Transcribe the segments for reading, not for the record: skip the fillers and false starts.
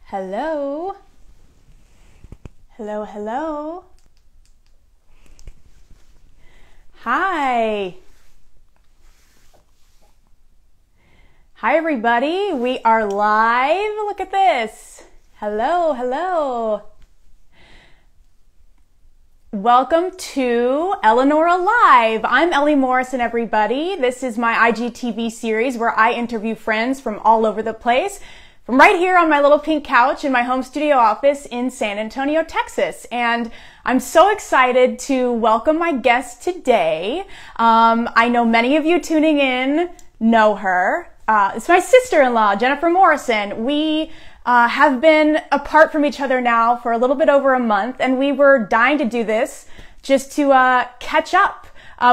Hello? Hello, hello? Hi. Hi, everybody. We are live. Look at this. Hello, hello. Welcome to Eleanora Live. I'm Ellie Morrison, everybody. This is my IGTV series where I interview friends from all over the place, from right here on my little pink couch in my home studio office in San Antonio, Texas. And I'm so excited to welcome my guest today. I know many of you tuning in know her. It's my sister-in-law, Jennifer Morrison. We have been apart from each other now for a little bit over a month, and we were dying to do this just to catch up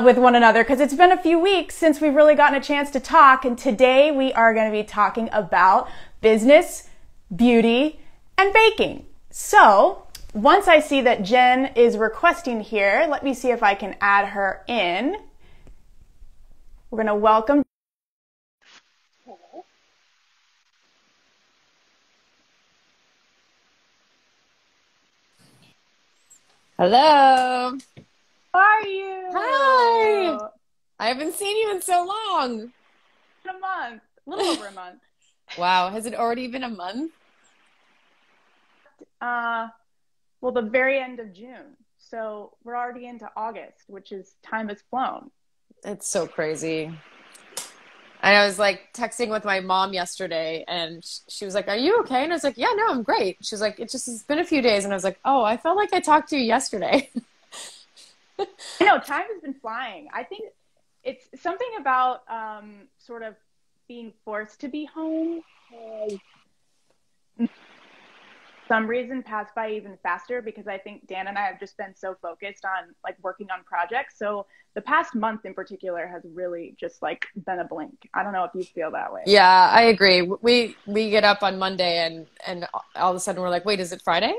with one another, because it's been a few weeks since we've really gotten a chance to talk, and today we are going to be talking about business, beauty, and baking. So once I see that Jen is requesting here, let me see if I can add her in. We're going to welcome. Hello. How are you? Hi. I haven't seen you in so long. In a month. A little over a month. Wow. Has it already been a month? Well, the very end of June. So we're already into August, which is time has flown. It's so crazy. And I was like texting with my mom yesterday and she was like, "Are you okay?" And I was like, "Yeah, no, I'm great." She was like, "It's been a few days." And I was like, "Oh, I felt like I talked to you yesterday." I know, time has been flying. I think it's something about sort of being forced to be home has some reason passed by even faster, because I think Dan and I have just been so focused on like working on projects. So the past month in particular has really just like been a blink. I don't know if you feel that way. Yeah, I agree. We get up on Monday and all of a sudden we're like, "Wait, is it Friday?"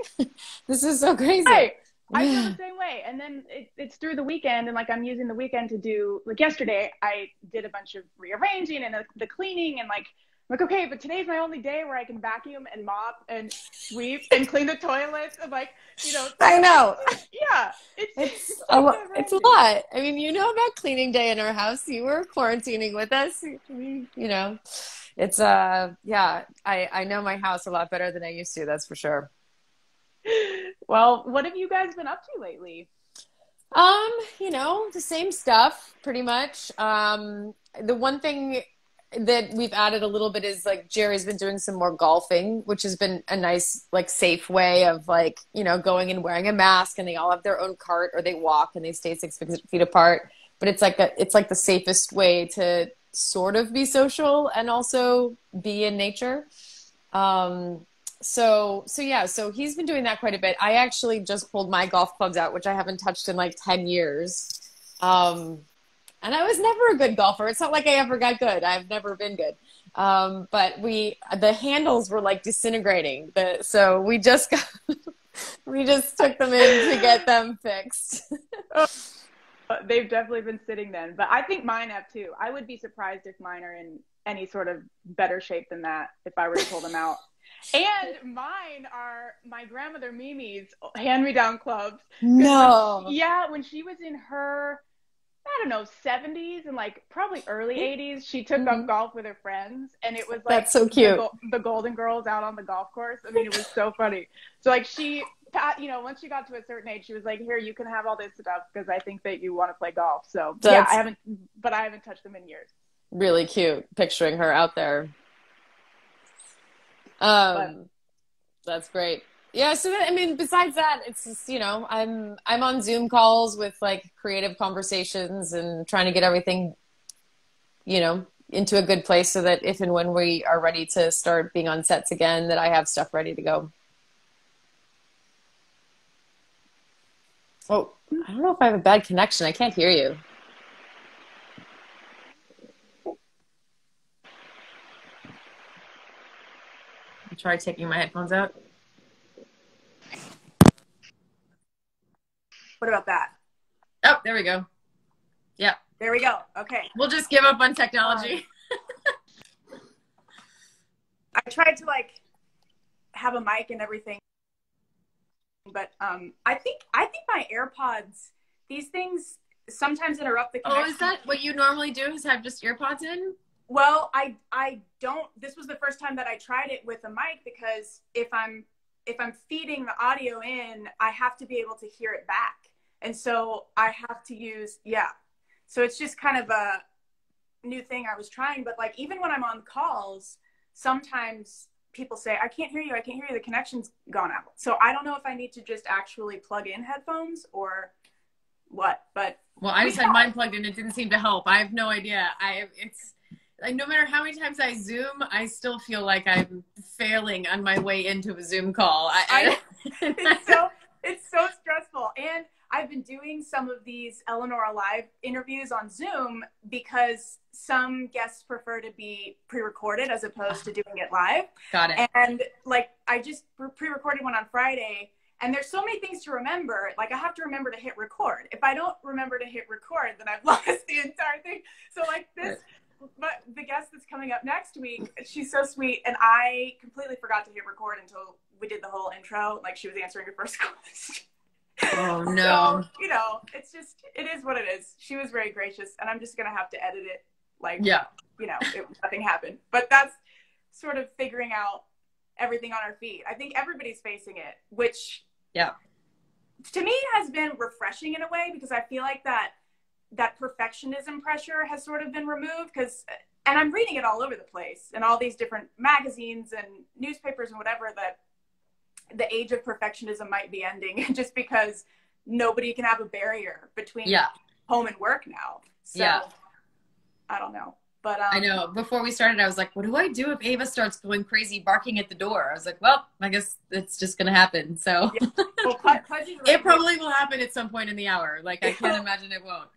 This is so crazy. Right. I feel the same way. And then it's through the weekend, and like I'm using the weekend to do, like yesterday I did a bunch of rearranging and the cleaning, and like okay, but today's my only day where I can vacuum and mop and sweep and clean the toilets and like, I know. Yeah, It's like it's a lot. I mean, you know about cleaning day in our house. You were quarantining with us. It's yeah, I know my house a lot better than I used to, that's for sure. Well, what have you guys been up to lately? The same stuff pretty much. The one thing that we've added a little bit is like Jerry's been doing some more golfing, which has been a nice, like, safe way of like, going and wearing a mask, and they all have their own cart, or they walk and they stay 6 feet apart. But it's like the safest way to sort of be social and also be in nature. So he's been doing that quite a bit. I actually just pulled my golf clubs out, which I haven't touched in like 10 years. And I was never a good golfer. It's not like I ever got good. I've never been good. But the handles were like disintegrating. So we just we just took them in to get them fixed. They've definitely been sitting then, but I think mine have too. I would be surprised if mine are in any sort of better shape than that if I were to pull them out. And mine are my grandmother Mimi's hand-me-down clubs. No. When she was in her, I don't know, 70s and like probably early 80s, she took up golf with her friends, and it was like That's so cute. The Golden Girls out on the golf course. I mean, it was so funny. So like once she got to a certain age, she was like, "Here, you can have all this stuff because I think that you want to play golf." So yeah, I haven't touched them in years. Really cute picturing her out there. That's great. Yeah, so I mean, besides that, it's just, I'm on Zoom calls with like creative conversations and trying to get everything, into a good place so that if and when we are ready to start being on sets again, that I have stuff ready to go. Oh, I don't know if I have a bad connection. I can't hear you. I'll try taking my headphones out. What about that? Oh, there we go. Yeah. There we go. Okay. We'll just give up on technology. I tried to like have a mic and everything. But I think my AirPods, these things sometimes interrupt the connection. Oh, is that what you normally do, is have just earpods in? Well, I don't, this was the first time that I tried it with a mic, because if I'm feeding the audio in, I have to be able to hear it back. And so I have to use, yeah. So it's just kind of a new thing I was trying. But like, even when I'm on calls, sometimes people say, I can't hear you. The connection's gone out. So I don't know if I need to just actually plug in headphones or what, but. Well, I just had mine plugged in. It didn't seem to help. I have no idea. It's like, no matter how many times I Zoom, I still feel like I'm failing on my way into a Zoom call. It's so stressful. And I've been doing some of these Eleanora Live interviews on Zoom because some guests prefer to be pre-recorded as opposed to doing it live. Got it. And like, I just pre-recorded one on Friday, and there's so many things to remember. Like, I have to remember to hit record. If I don't remember to hit record, then I've lost the entire thing. So like this, but the guest that's coming up next week, she's so sweet. And I completely forgot to hit record until we did the whole intro. Like, she was answering your first question. Oh no. So, you know, it's just, it is what it is. She was very gracious, and I'm just going to have to edit it. Like, yeah, you know, nothing happened, but that's sort of figuring out everything on our feet. I think everybody's facing it, which to me has been refreshing in a way, because I feel like that perfectionism pressure has sort of been removed, and I'm reading it all over the place in all these different magazines and newspapers and whatever, that the age of perfectionism might be ending just because nobody can have a barrier between home and work now. So I don't know. But I know, before we started, I was like, what do I do if Ava starts going crazy barking at the door? I was like, well, I guess it's just going to happen. So well, it probably will happen at some point in the hour. Like, I can't imagine it won't.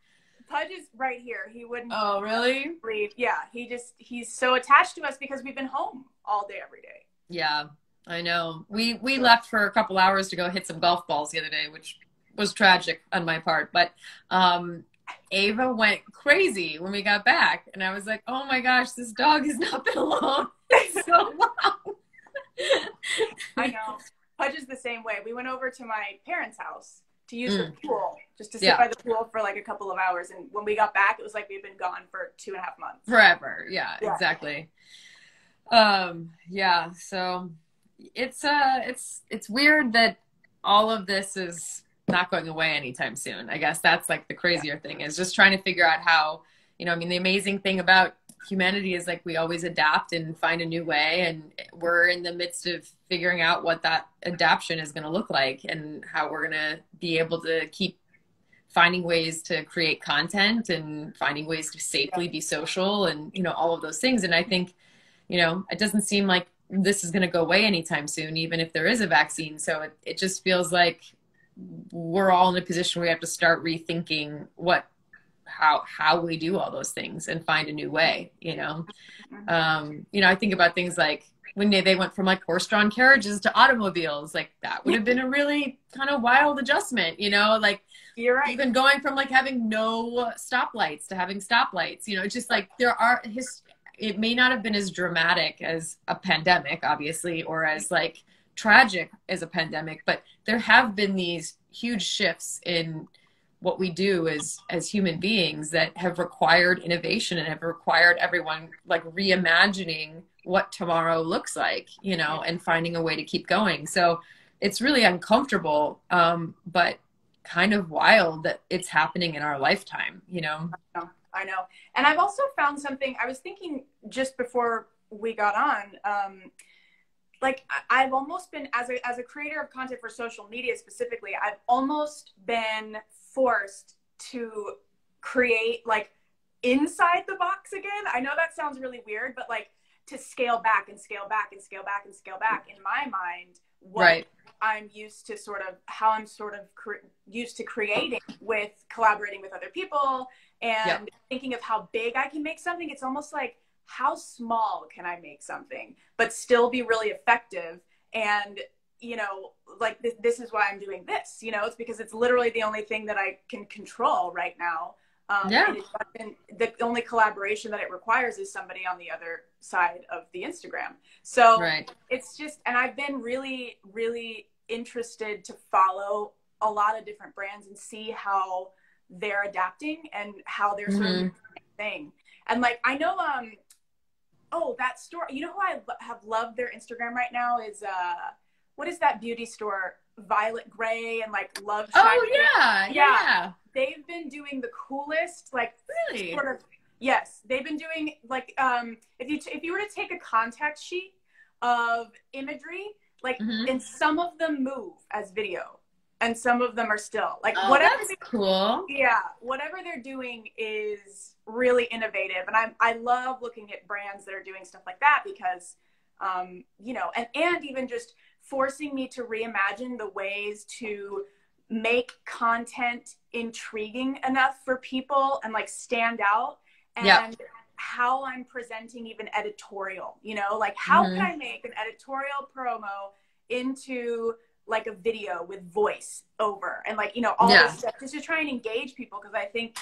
Pudge is right here. He wouldn't. Oh, really? Leave. Yeah. He's so attached to us because we've been home all day, every day. Yeah, I know. We left for a couple hours to go hit some golf balls the other day, which was tragic on my part. But Ava went crazy when we got back. And I was like, oh my gosh, this dog has not been alone so long. I know. Pudge is the same way. We went over to my parents' house to use the pool, just to sit by the pool for like a couple of hours. And when we got back, it was like we'd been gone for 2.5 months. Forever. Yeah, exactly. Yeah. So it's weird that all of this is not going away anytime soon. I guess that's like the crazier thing, is just trying to figure out how, you know, I mean, the amazing thing about humanity is like we always adapt and find a new way, and we're in the midst of figuring out what that adaptation is going to look like and how we're going to be able to keep finding ways to create content and finding ways to safely be social and, you know, all of those things. And I think, you know, it doesn't seem like this is going to go away anytime soon, even if there is a vaccine. So it just feels like we're all in a position where we have to start rethinking how we do all those things and find a new way, you know? You know, I think about things like when they went from like horse-drawn carriages to automobiles, like that would have been a really kind of wild adjustment, you know, like you're right. Even going from like having no stoplights to having stoplights, you know, it's just like it may not have been as dramatic as a pandemic, obviously, or as like tragic as a pandemic, but there have been these huge shifts in what we do as human beings that have required innovation and have required everyone like reimagining what tomorrow looks like, you know, and finding a way to keep going. So it's really uncomfortable, but kind of wild that it's happening in our lifetime, you know? I know. And I've also found something, I was thinking just before we got on, like I've almost been, as a creator of content for social media specifically, I've almost been forced to create like inside the box again. I know that sounds really weird, but like to scale back and scale back and scale back and scale back in my mind, what I'm used to how I'm used to creating with collaborating with other people and thinking of how big I can make something. It's almost like, how small can I make something, but still be really effective? And, you know, like this is why I'm doing this, you know, it's because it's literally the only thing that I can control right now. Yeah. And it doesn't, the only collaboration that it requires is somebody on the other side of the Instagram. So Right. it's just, and I've been really, really interested to follow a lot of different brands and see how they're adapting and how they're sort of doing the same thing. And like, I know, oh, that store, you know who I have loved their Instagram right now is, what is that beauty store? Violet Gray and like Love Shack. Oh yeah. They've been doing the coolest, like, Really? sort of, yes, they've been doing like, if you were to take a contact sheet of imagery, like, and some of them move as video and some of them are still like, whatever. That's cool. Yeah, whatever they're doing is really innovative, and I love looking at brands that are doing stuff like that because, you know, and even just forcing me to reimagine the ways to make content intriguing enough for people and like stand out, and how I'm presenting even editorial, you know, like how can I make an editorial promo into like a video with voice over and like, you know, all this stuff just to try and engage people, because I think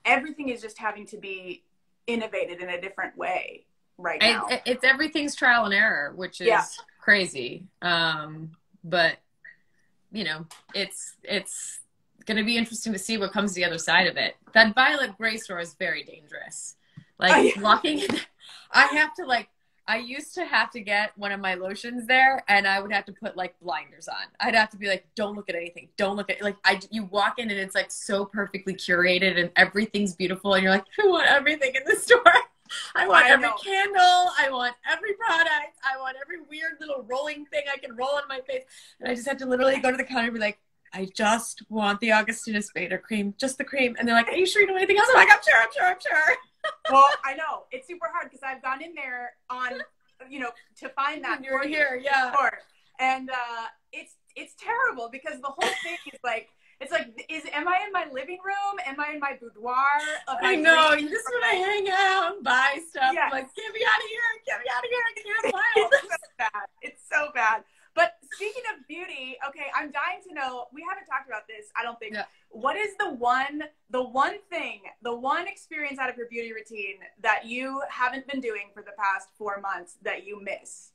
everything is just having to be innovated in a different way right now. It's everything's trial and error, which is crazy. But you know, it's going to be interesting to see what comes to the other side of it. That Violet Gray store is very dangerous. Like walking in, I used to have to get one of my lotions there and I would have to put like blinders on. I'd have to be like, don't look at anything. Don't look at, like, you walk in and it's like so perfectly curated and everything's beautiful. And you're like, I want everything in this store. I want every candle. I want every product. I want every weird little rolling thing I can roll on my face. And I just have to literally go to the counter and be like, I just want the Augustina Spader cream, just the cream. And they're like, are you sure you don't want anything else? I'm like, I'm sure. Well, I know. It's super hard because I've gone in there on, you know, to find that. You're here, and it's terrible because the whole thing is like, it's like, am I in my living room? Am I in my boudoir? I know. You just want to hang out and buy stuff. Yes. Like, get me out of here. Get me out of here. I can hear a wild. It's so bad. It's so bad. But speaking of beauty, okay, I'm dying to know, we haven't talked about this, I don't think. Yeah. What is the one experience out of your beauty routine that you haven't been doing for the past 4 months that you miss?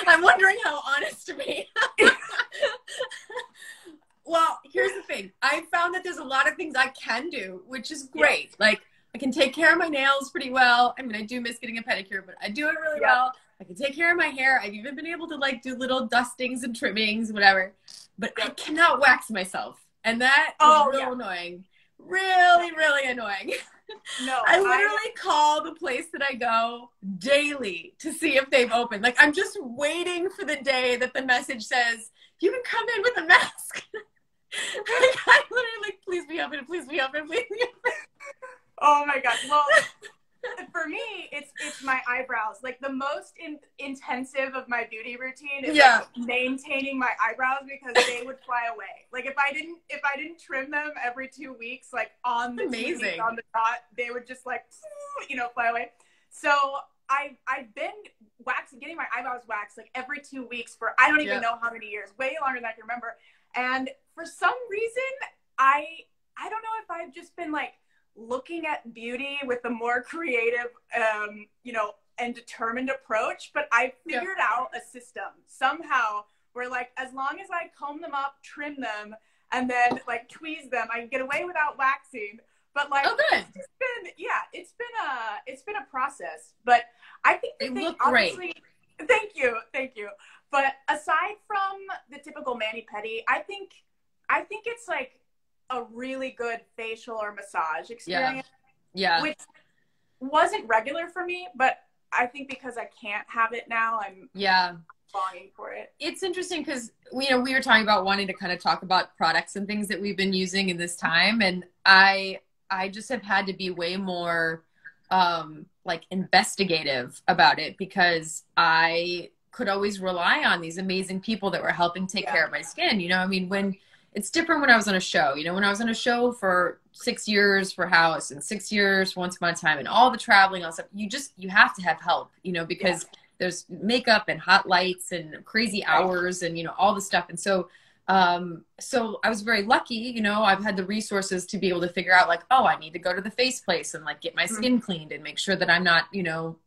I'm wondering how honest to be. Well, here's the thing. I found that there's a lot of things I can do, which is great. Yeah. Like, I can take care of my nails pretty well. I mean, I do miss getting a pedicure, but I do it really well. I can take care of my hair. I've even been able to like do little dustings and trimmings, whatever. But I cannot wax myself. And that is real annoying. Really, really annoying. No, I literally call the place that I go daily to see if they've opened. Like, I'm just waiting for the day that the message says, you can come in with a mask. Like, I'm literally like, please be open, please be open, please be open. Oh my gosh. Well, for me, it's my eyebrows. Like, the most intensive of my beauty routine is like maintaining my eyebrows because they would fly away. Like, if I didn't trim them every 2 weeks, like on the 2 weeks on the dot, they would just like, you know, fly away. So I've been getting my eyebrows waxed like every 2 weeks for I don't even know how many years, way longer than I can remember. And for some reason, I don't know if I've just been like looking at beauty with a more creative, you know, and determined approach, but I figured out a system somehow where, like, as long as I comb them up, trim them, and then like tweeze them, I can get away without waxing. But like, it's been a process. But I think they look great. Thank you. But aside from the typical mani-pedi, I think it's like a really good facial or massage experience. Yeah. Which wasn't regular for me, but I think because I can't have it now, I'm longing for it. It's interesting because we were talking about wanting to kind of talk about products and things that we've been using in this time, and I just have had to be way more like investigative about it because I could always rely on these amazing people that were helping take care of my skin. You know, I mean, when it's different when I was on a show, you know, when I was on a show for 6 years for House and 6 years for Once Upon a Time and all the traveling, all stuff, you have to have help, you know, because there's makeup and hot lights and crazy hours and, you know, all the stuff. And so So I was very lucky, you know, I've had the resources to be able to figure out like, oh, I need to go to the face place and like get my skin cleaned and make sure that I'm not, you know,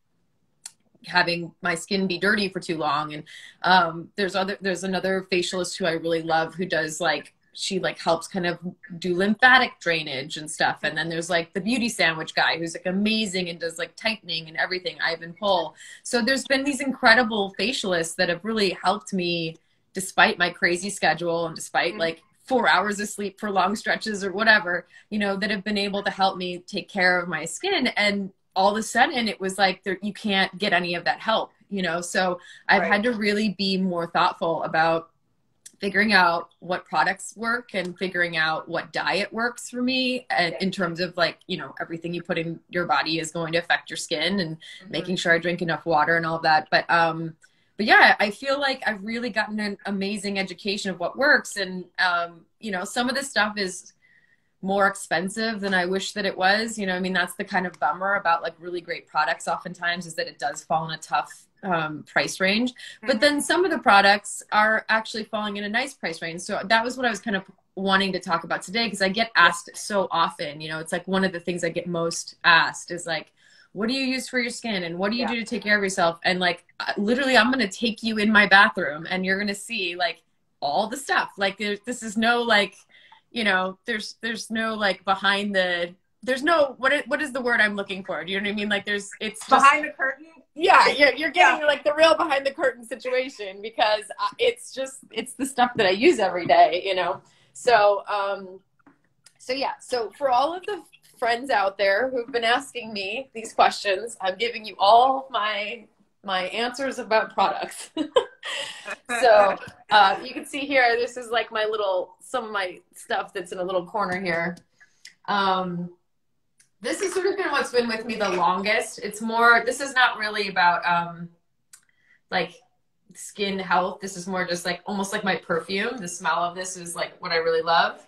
having my skin be dirty for too long. And there's another facialist who I really love who does like, she like helps kind of do lymphatic drainage and stuff. And then there's like the beauty sandwich guy who's like amazing and does like tightening and everything, Ivan Pohl. So there's been these incredible facialists that have really helped me despite my crazy schedule and despite like 4 hours of sleep for long stretches or whatever, you know, that have been able to help me take care of my skin. And all of a sudden it was like you can't get any of that help, you know? So I've had to really be more thoughtful about figuring out what products work and figuring out what diet works for me in terms of like, you know, everything you put in your body is going to affect your skin and making sure I drink enough water and all of that. But yeah, I feel like I've really gotten an amazing education of what works. And, you know, some of this stuff is more expensive than I wish that it was. You know, I mean, that's the kind of bummer about like really great products oftentimes is that it does fall in a tough price range. But then some of the products are actually falling in a nice price range. So that was what I was kind of wanting to talk about today because I get asked so often, you know, it's like one of the things I get most asked is like, what do you use for your skin and what do you do to take care of yourself? And like, literally, I'm going to take you in my bathroom and you're going to see like all the stuff. Like this is no like, you know, there's no like there's no, what is the word I'm looking for? Do you know what I mean? Like it's behind the curtain. Yeah. You're getting like the real behind the curtain situation because it's the stuff that I use every day, you know? So yeah. So for all of the friends out there who've been asking me these questions, I'm giving you all my answers about products. So you can see here, this is like some of my stuff that's in a little corner here. This has sort of been what's been with me the longest. It's more, this is not really about like skin health. This is more just like almost like my perfume. The smell of this is like what I really love.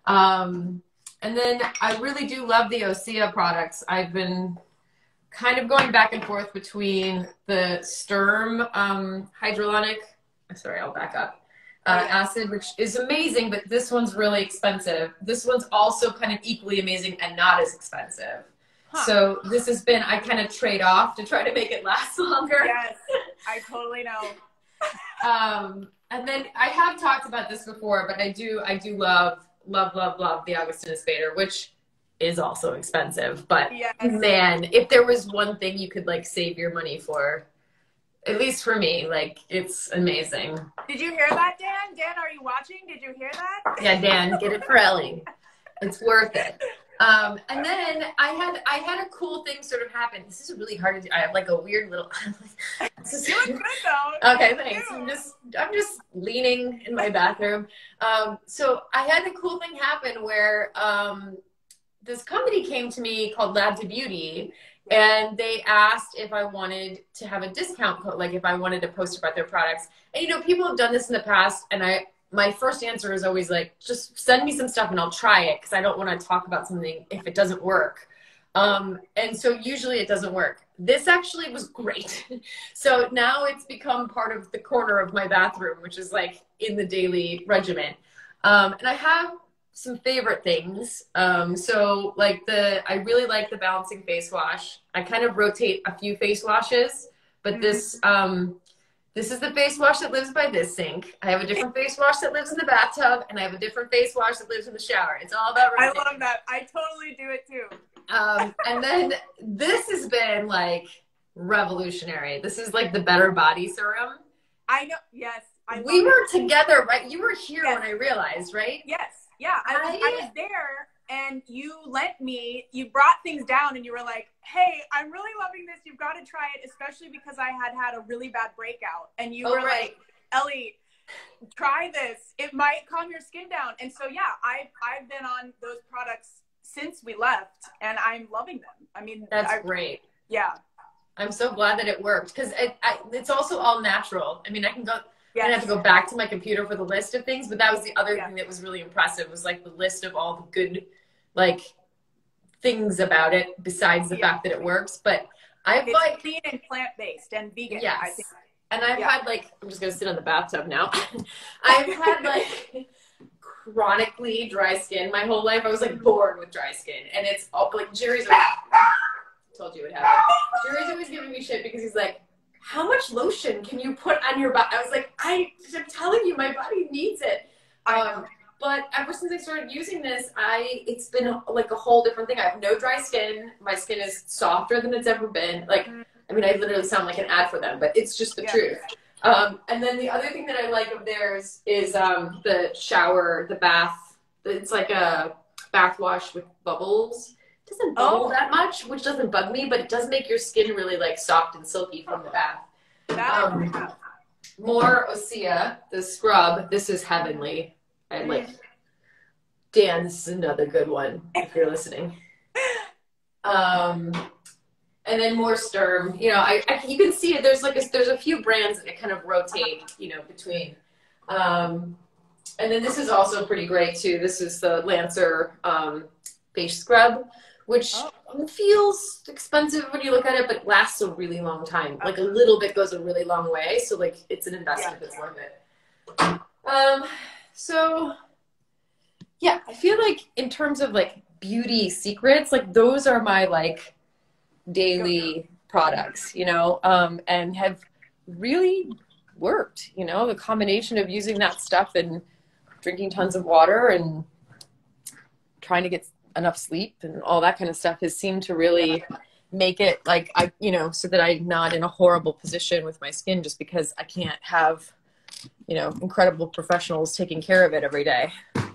And then I really do love the Osea products. I've been kind of going back and forth between the Sturm hyaluronic, sorry, I'll back up, acid, which is amazing, but this one's really expensive. This one's also kind of equally amazing and not as expensive. So this has been, I kind of trade off to try to make it last longer. Yes, I totally know. And then I have talked about this before, but I do love the Augustinus Bader, which is also expensive. But man, if there was one thing you could like save your money for, at least for me, like it's amazing. Did you hear that, Dan? Dan, are you watching? Did you hear that? Yeah, Dan, get it for Ellie. It's worth it. And then I had a cool thing sort of happen. This is really hard to do. I have like a weird little. You look good though. Okay, thanks. I'm just leaning in my bathroom. So I had a cool thing happen where this company came to me called Lab to Beauty, and they asked if I wanted to have a discount code, like if I wanted to post about their products. And you know, people have done this in the past, and my first answer is always like, just send me some stuff and I'll try it because I don't want to talk about something if it doesn't work. And so usually it doesn't work. This actually was great. So now it's become part of the corner of my bathroom, which is like in the daily regimen. And I have some favorite things. So like I really like the balancing face wash. I kind of rotate a few face washes, but this is the face wash that lives by this sink. I have a different face wash that lives in the bathtub, and I have a different face wash that lives in the shower. It's all about rotating. I love that. I totally do it too. And then this has been like revolutionary. This is like the Better Body Serum. I know. Yes. We were together, right? You were here when I realized, right? Yes. Yeah. I was there. And you brought things down and you were like, hey, I'm really loving this. You've got to try it, especially because I had a really bad breakout. And you were like, Ellie, try this. It might calm your skin down. And so, yeah, I've been on those products since we left and I'm loving them. I mean, that's great. Yeah. I'm so glad that it worked because it's also all natural. I mean, I have to go back to my computer for the list of things, but that was the other thing that was really impressive was like the list of all the good like things about it besides the fact that it works. But it's clean and plant-based and vegan. Yes. I think. And I've had like, I'm just gonna sit on the bathtub now. I've had like chronically dry skin my whole life. I was like born with dry skin, and it's all like Jerry's always, told you what happened. Jerry's always giving me shit because he's like, how much lotion can you put on your body? I was like, I'm telling you, my body needs it. But ever since I started using this, it's been like a whole different thing. I have no dry skin. My skin is softer than it's ever been. Like, I mean, I literally sound like an ad for them, but it's just the truth. And then the other thing that I like of theirs is the shower, the bath. It's like a bath wash with bubbles. It doesn't bubble that much, which doesn't bug me, but it does make your skin really like soft and silky from the bath. More Osea, the scrub. This is heavenly. And like, Dan, this is another good one if you're listening. And then more Sturm. You know, you can see it. There's a few brands that kind of rotate, you know, between. And then this is also pretty great too. This is the Lancer face scrub, which feels expensive when you look at it, but lasts a really long time. Like a little bit goes a really long way. So like, it's an investment that's worth it. So yeah, I feel like in terms of like beauty secrets, like those are my like daily products, you know, and have really worked, you know, the combination of using that stuff and drinking tons of water and trying to get enough sleep and all that kind of stuff has seemed to really make it like, you know, so that I'm not in a horrible position with my skin just because I can't have, you know, incredible professionals taking care of it every day.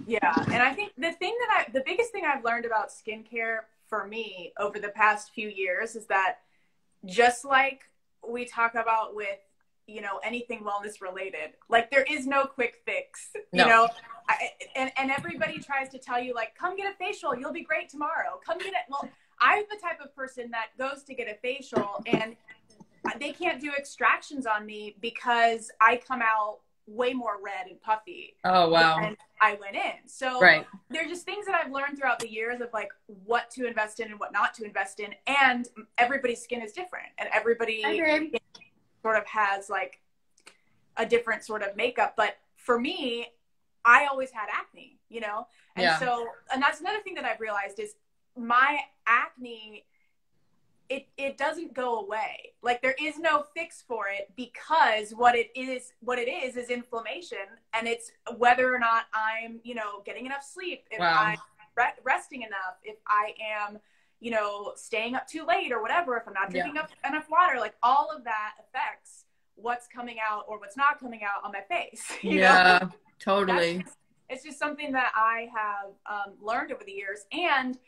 Yeah. And I think the biggest thing I've learned about skincare for me over the past few years is that just like we talk about with, you know, anything wellness related, like there is no quick fix, you know, and everybody tries to tell you like, come get a facial, you'll be great tomorrow. Come get it. Well, I'm the type of person that goes to get a facial and they can't do extractions on me because I come out way more red and puffy. Oh, wow. And I went in. So there's just things that I've learned throughout the years of like what to invest in and what not to invest in. And everybody's skin is different and everybody sort of has like a different sort of makeup. But for me, I always had acne, you know? And so, and that's another thing that I've realized is my acne, it doesn't go away. Like there is no fix for it because what it is inflammation, and it's whether or not I'm, you know, getting enough sleep, if I'm resting enough, if I am, you know, staying up too late or whatever, if I'm not drinking enough water, like all of that affects what's coming out or what's not coming out on my face. You know? Totally. It's just something that I have learned over the years. And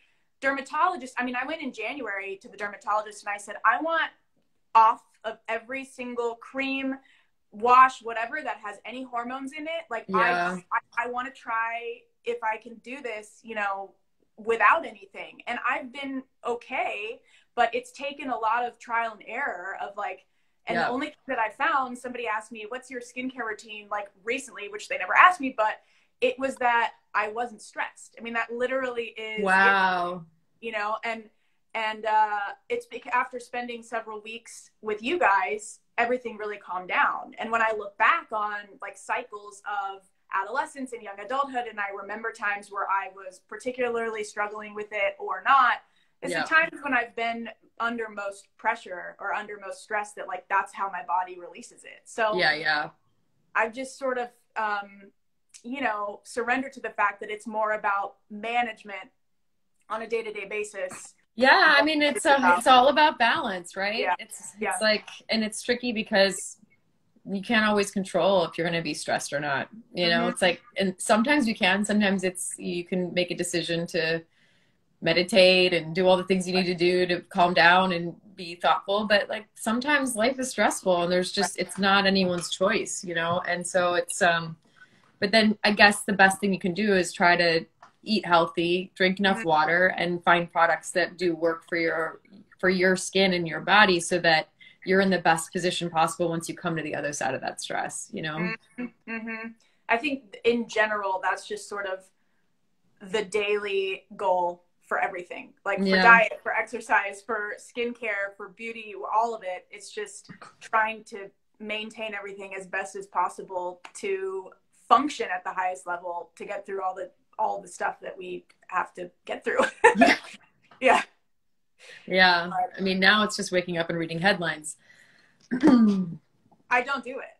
dermatologist, I mean, I went in January to the dermatologist and I said, I want off of every single cream, wash, whatever that has any hormones in it. Like I want to try if I can do this, you know, without anything. And I've been okay, but it's taken a lot of trial and error of like, and the only thing that I found, somebody asked me, what's your skincare routine like recently, which they never asked me, but it was that I wasn't stressed. I mean, that literally is, it, you know, and it's after spending several weeks with you guys, everything really calmed down. And when I look back on like cycles of adolescence and young adulthood, and I remember times where I was particularly struggling with it or not, it's the times when I've been under most pressure or under most stress that like, that's how my body releases it. So I've just sort of, you know, surrendered to the fact that it's more about management on a day-to-day basis. Yeah. I mean, it's all about balance, right? It's like, and it's tricky because you can't always control if you're going to be stressed or not, you know, it's like, and sometimes you can, sometimes you can make a decision to meditate and do all the things you need to do to calm down and be thoughtful. But like, sometimes life is stressful and there's just, it's not anyone's choice, you know? And so it's, but then I guess the best thing you can do is try to eat healthy, drink enough water, and find products that do work for your skin and your body so that you're in the best position possible once you come to the other side of that stress, you know? I think in general, that's just sort of the daily goal for everything, like for diet, for exercise, for skincare, for beauty, all of it. It's just trying to maintain everything as best as possible to function at the highest level to get through all the stuff that we have to get through. Yeah. Yeah. I mean, now it's just waking up and reading headlines. I don't do it.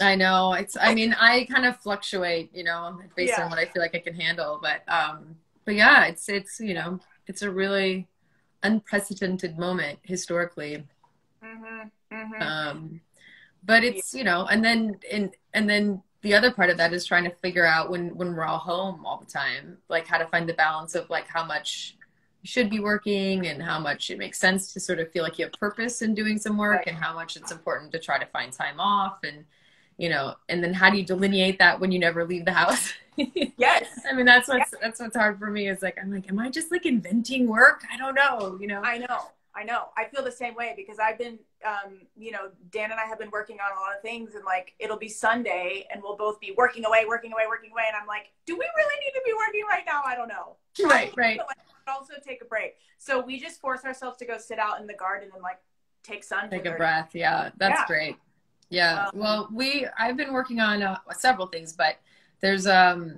I know. I mean, I kind of fluctuate, based Yeah. on what I feel like I can handle. But yeah, it's, it's a really unprecedented moment historically. But it's, and then the other part of that is trying to figure out when we're all home all the time, like how to find the balance of like how much you should be working and how much it makes sense to sort of feel like you have purpose in doing some work, and how much it's important to try to find time off, and and then how do you delineate that when you never leave the house? Yes. I mean, that's what's hard for me, is like, I'm like, am I just like inventing work? I don't know, I know. I feel the same way because I've been, Dan and I have been working on a lot of things, and like, it'll be Sunday and we'll both be working away. And I'm like, do we really need to be working right now? I don't know. Right. Also take a break. So we just force ourselves to go sit out in the garden and like take sun. Take a breath. Yeah. That's great. Yeah. Well, I've been working on several things, but there's a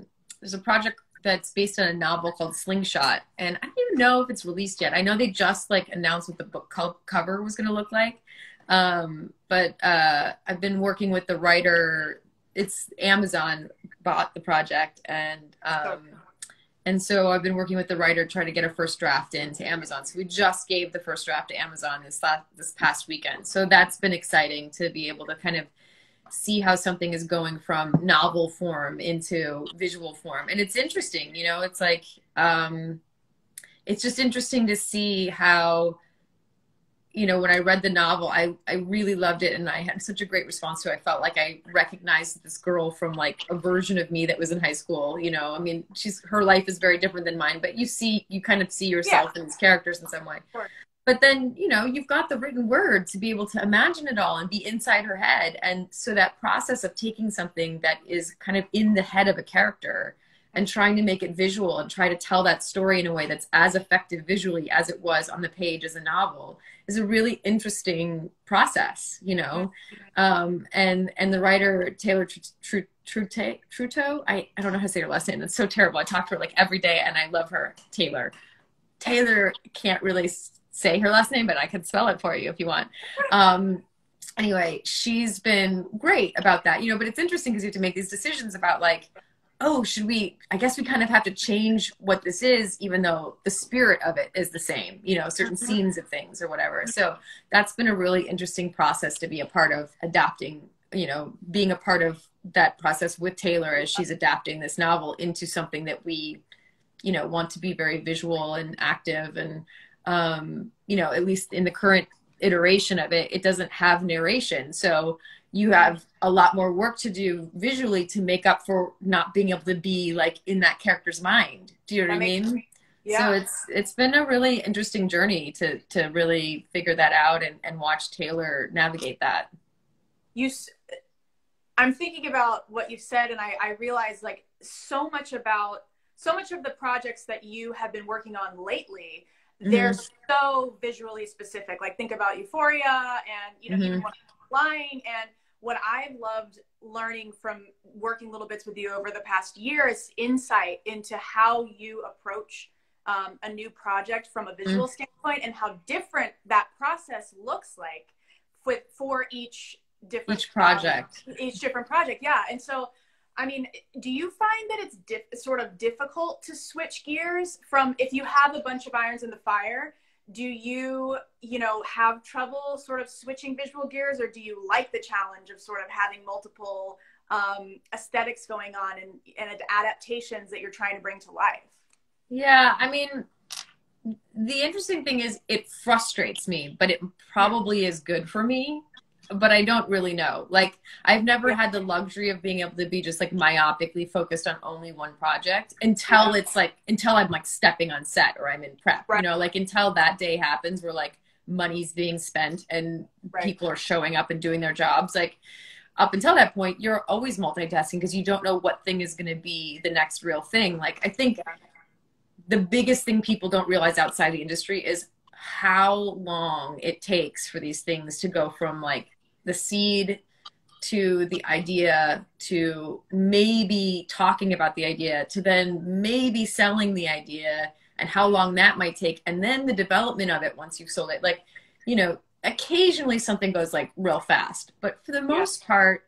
project that's based on a novel called Slingshot, and I don't even know if it's released yet. I know they just like announced what the book cover was going to look like. But I've been working with the writer. It's Amazon bought the project, and so I've been working with the writer trying to get a first draft into Amazon. So we just gave the first draft to Amazon this past weekend. So that's been exciting to be able to kind of see how something is going from novel form into visual form. And it's interesting, it's like, it's just interesting to see how, when I read the novel, I really loved it. And I had such a great response to it. I felt like I recognized this girl from like a version of me that was in high school. I mean, her life is very different than mine, but you kind of see yourself in these characters in some way. Sure. But then, you've got the written word to be able to imagine it all and be inside her head. And so that process of taking something that is kind of in the head of a character and trying to make it visual and try to tell that story in a way that's as effective visually as it was on the page as a novel is a really interesting process, and the writer, Taylor Truteau, I don't know how to say her last name. It's so terrible. I talk to her like every day and I love her. Taylor can't really say her last name, but I can spell it for you if you want. Anyway, she's been great about that, but it's interesting because you have to make these decisions about like, oh, I guess we kind of have to change what this is, even though the spirit of it is the same, certain scenes of things or whatever. So that's been a really interesting process to be a part of, adapting, being a part of that process with Taylor as she's adapting this novel into something that we, want to be very visual and active. And, at least in the current iteration of it, it doesn't have narration. So you have a lot more work to do visually to make up for not being able to be like in that character's mind. Do you know what I mean? Yeah. So it's been a really interesting journey to really figure that out and watch Taylor navigate that. I'm thinking about what you said, and I realized like so much of the projects that you have been working on lately, they're so visually specific. Like think about Euphoria and, even Lying. And what I've loved learning from working little bits with you over the past year is insight into how you approach a new project from a visual standpoint, and how different that process looks like for each different project. Each different project. Yeah. And so, I mean, do you find that it's sort of difficult to switch gears from, if you have a bunch of irons in the fire, do you, have trouble sort of switching visual gears, or do you like the challenge of sort of having multiple aesthetics going on and adaptations that you're trying to bring to life? Yeah. I mean, the interesting thing is it frustrates me, but it probably is good for me. But I don't really know. Like, I've never had the luxury of being able to be just like myopically focused on only one project until I'm like stepping on set or I'm in prep, like until that day happens where like money's being spent and people are showing up and doing their jobs. Like up until that point, you're always multitasking because you don't know what thing is going to be the next real thing. Like, I think the biggest thing people don't realize outside the industry is how long it takes for these things to go from like the seed to the idea, to maybe talking about the idea, to then maybe selling the idea, and how long that might take, and then the development of it once you've sold it. Like, you know, occasionally something goes like real fast, but for the most part,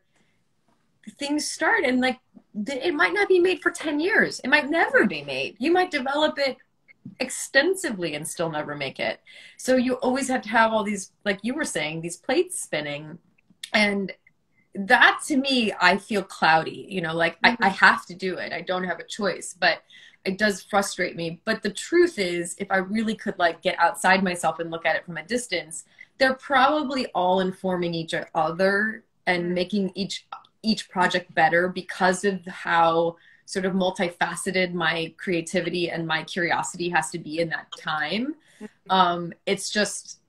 things start and like it might not be made for 10 years. It might never be made. You might develop it extensively and still never make it. So you always have to have all these, like you were saying, these plates spinning. And that to me, I feel cloudy, you know, like I have to do it. I don't have a choice, but it does frustrate me. But the truth is, if I really could like get outside myself and look at it from a distance, they're probably all informing each other and making each project better because of how sort of multifaceted my creativity and my curiosity has to be in that time. It's just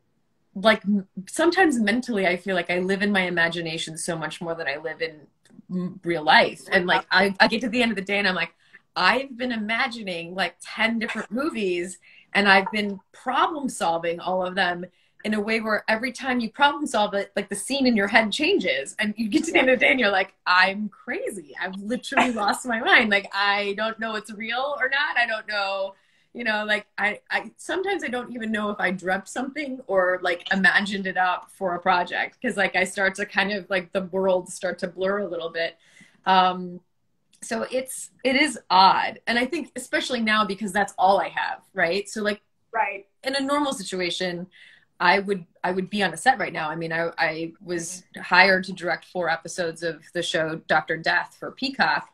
like sometimes mentally I feel like I live in my imagination so much more than I live in real life. And like I get to the end of the day and I'm like, I've been imagining like 10 different movies and I've been problem solving all of them in a way where every time you problem solve it, like the scene in your head changes and you get to the end of the day and you're like, I'm crazy. I've literally lost my mind. Like, I don't know it's real or not. I don't know, you know, like I sometimes I don't even know if I dreamt something or like imagined it up for a project. Cause like I start to kind of like the world start to blur a little bit. So it is odd. And I think especially now because that's all I have. Right. So like, right. In a normal situation, I would be on a set right now. I mean, I was hired to direct 4 episodes of the show Dr. Death for Peacock,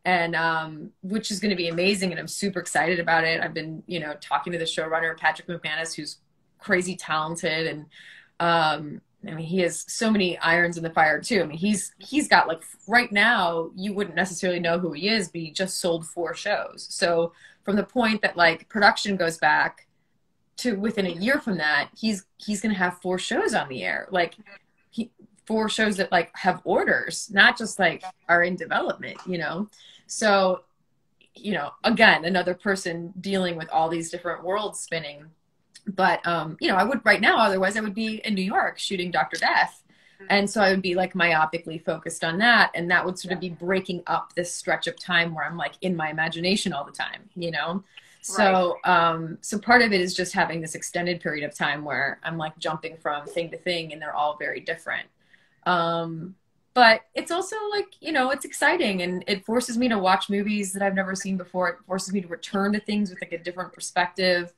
and which is going to be amazing, and I'm super excited about it. I've been, you know, talking to the showrunner Patrick McManus, who's crazy talented, and I mean, he has so many irons in the fire too. I mean, he's got like right now you wouldn't necessarily know who he is, but he just sold 4 shows. So from the point that like production goes back to within a year from that, he's going to have 4 shows on the air, like 4 shows that like have orders, not just like are in development, you know? So, you know, again, another person dealing with all these different worlds spinning. But, you know, I would right now, otherwise I would be in New York shooting Dr. Death. And so I would be like myopically focused on that. And that would sort of be breaking up this stretch of time where I'm like in my imagination all the time, you know? So, so part of it is just having this extended period of time where I'm like jumping from thing to thing and they're all very different. But it's also like, you know, it's exciting and it forces me to watch movies that I've never seen before. It forces me to return to things with like a different perspective.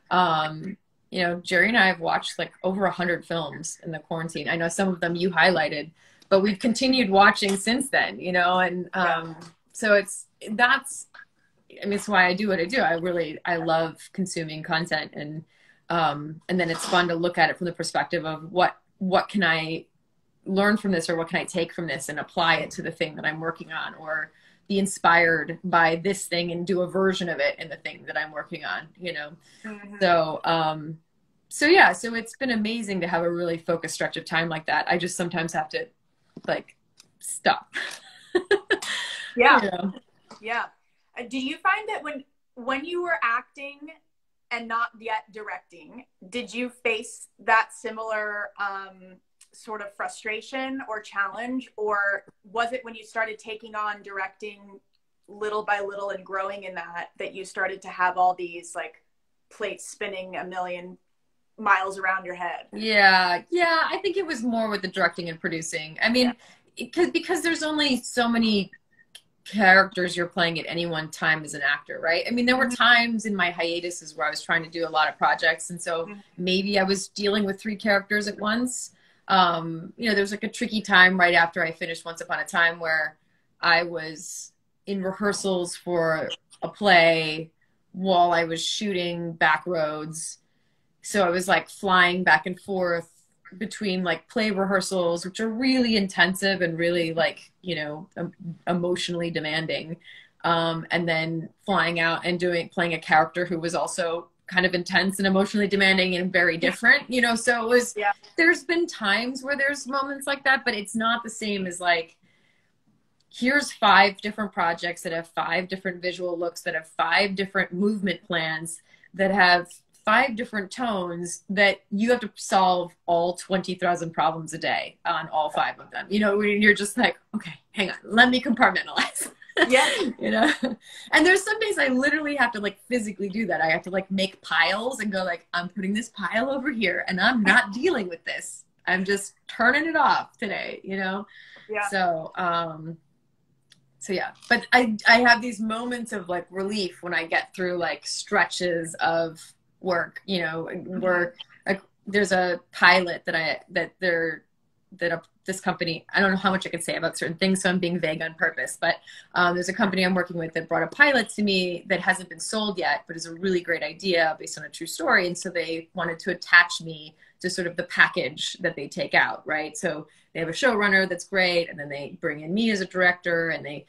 You know, Jerry and I have watched like over 100 films in the quarantine. I know some of them you highlighted, but we've continued watching since then, you know, and, so I mean, it's why I do what I do. I love consuming content, and then it's fun to look at it from the perspective of what can I learn from this, or what can I take from this and apply it to the thing that I'm working on, or be inspired by this thing and do a version of it in the thing that I'm working on, you know? So yeah, so it's been amazing to have a really focused stretch of time like that. I just sometimes have to like stop. Yeah. You know? Yeah. Do you find that when you were acting and not yet directing, did you face that similar sort of frustration or challenge, or was it when you started taking on directing little by little and growing in that you started to have all these like plates spinning a million miles around your head? Yeah, I think it was more with the directing and producing. I mean, because there's only so many characters you're playing at any one time as an actor, right? I mean, there were times in my hiatuses where I was trying to do a lot of projects, and so maybe I was dealing with 3 characters at once. You know, there was like a tricky time right after I finished Once Upon a Time where I was in rehearsals for a play while I was shooting Backroads. So I was like flying back and forth between like play rehearsals, which are really intensive and really like, you know, emotionally demanding. And then flying out and playing a character who was also kind of intense and emotionally demanding and very different, you know? So it was, there's been times where there's moments like that, but it's not the same as like, here's 5 different projects that have 5 different visual looks, that have 5 different movement plans, that have 5 different tones that you have to solve all 20,000 problems a day on all 5 of them. You know, when you're just like, okay, hang on, let me compartmentalize. Yeah. You know, and there's some days I literally have to like physically do that. I have to like make piles and go like, I'm putting this pile over here and I'm not dealing with this. I'm just turning it off today, you know? Yeah. So yeah, but I have these moments of like relief when I get through like stretches of work, you know, where like there's a pilot this company, I don't know how much I can say about certain things, so I'm being vague on purpose, but there's a company I'm working with that brought a pilot to me that hasn't been sold yet, but is a really great idea based on a true story. And so they wanted to attach me to sort of the package that they take out, right? So they have a showrunner that's great, and then they bring in me as a director, and they